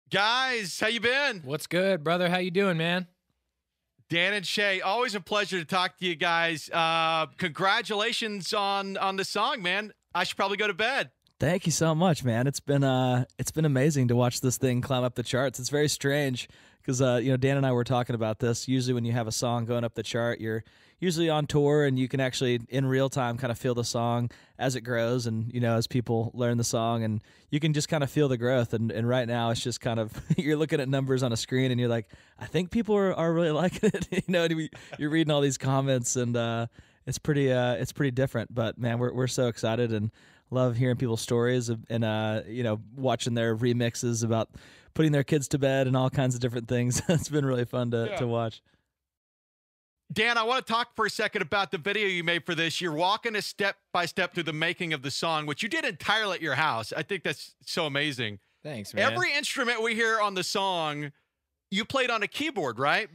Guys, how you been? What's good, brother? How you doing, man? Dan and Shay, always a pleasure to talk to you guys. Congratulations on the song, man. I should probably go to bed. Thank you so much, man. It's been amazing to watch this thing climb up the charts. It's very strange because Dan and I were talking about this. Usually, when you have a song going up the chart, you're usually on tour and you can actually in real time kind of feel the song as it grows and as people learn the song, and you can just kind of feel the growth. And right now, it's just kind of you're looking at numbers on a screen and you're like, I think people are really liking it. You're reading all these comments and it's pretty different. But man, we're so excited and love hearing people's stories and watching their remixes about putting their kids to bed and all kinds of different things. It's been really fun to watch. Dan, I want to talk for a second about the video you made for this. You're walking a step by step through the making of the song, which you did entirely at your house. I think that's so amazing. Thanks, man. Every instrument we hear on the song, you played on a keyboard, right?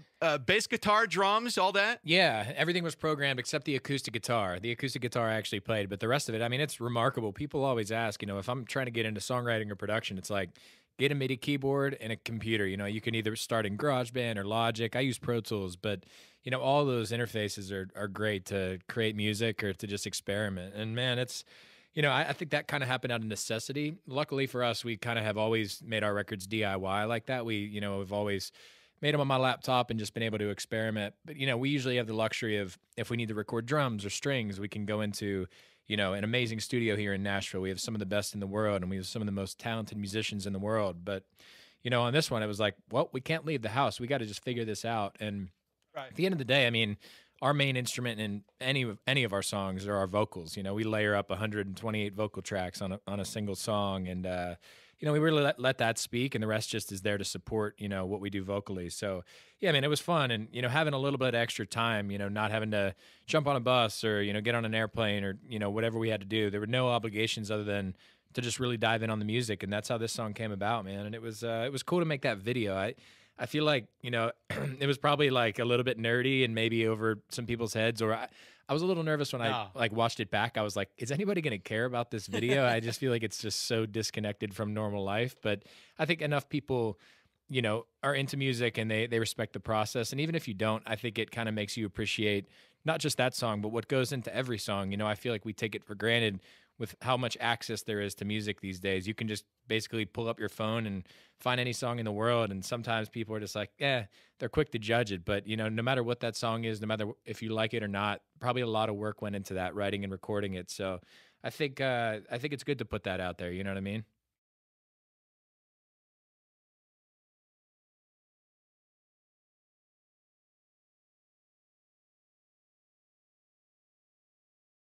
Bass guitar, drums, all that? Yeah, everything was programmed except the acoustic guitar. The acoustic guitar I actually played, but the rest of it, I mean, it's remarkable. People always ask, if I'm trying to get into songwriting or production, it's like, get a MIDI keyboard and a computer. You can either start in GarageBand or Logic. I use Pro Tools, but all those interfaces are great to create music or to just experiment. And man, it's, I think that kind of happened out of necessity. Luckily for us, we kind of have always made our records DIY like that. We, have always made them on my laptop and just been able to experiment. But, we usually have the luxury of if we need to record drums or strings, we can go into, an amazing studio here in Nashville. We have some of the best in the world and we have some of the most talented musicians in the world. But, on this one, it was like, well, we can't leave the house. We got to just figure this out. And at the end of the day, I mean, our main instrument in any of our songs are our vocals. We layer up 128 vocal tracks on a single song, and we really let that speak, and the rest just is there to support what we do vocally. So yeah, man, it was fun, and having a little bit of extra time, not having to jump on a bus or get on an airplane or whatever we had to do. There were no obligations other than to just really dive in on the music, and that's how this song came about, man. And it was cool to make that video. I feel like, it was probably like a little bit nerdy and maybe over some people's heads, or I was a little nervous when I watched it back. I was like, is anybody going to care about this video? I just feel like it's just so disconnected from normal life. But I think enough people, are into music and they respect the process. And even if you don't, I think it kind of makes you appreciate not just that song, but what goes into every song. I feel like we take it for granted with how much access there is to music these days. You can just basically pull up your phone and find any song in the world. And sometimes people are just like, they're quick to judge it. But, no matter what that song is, no matter if you like it or not, probably a lot of work went into that, writing and recording it. So I think it's good to put that out there. You know what I mean?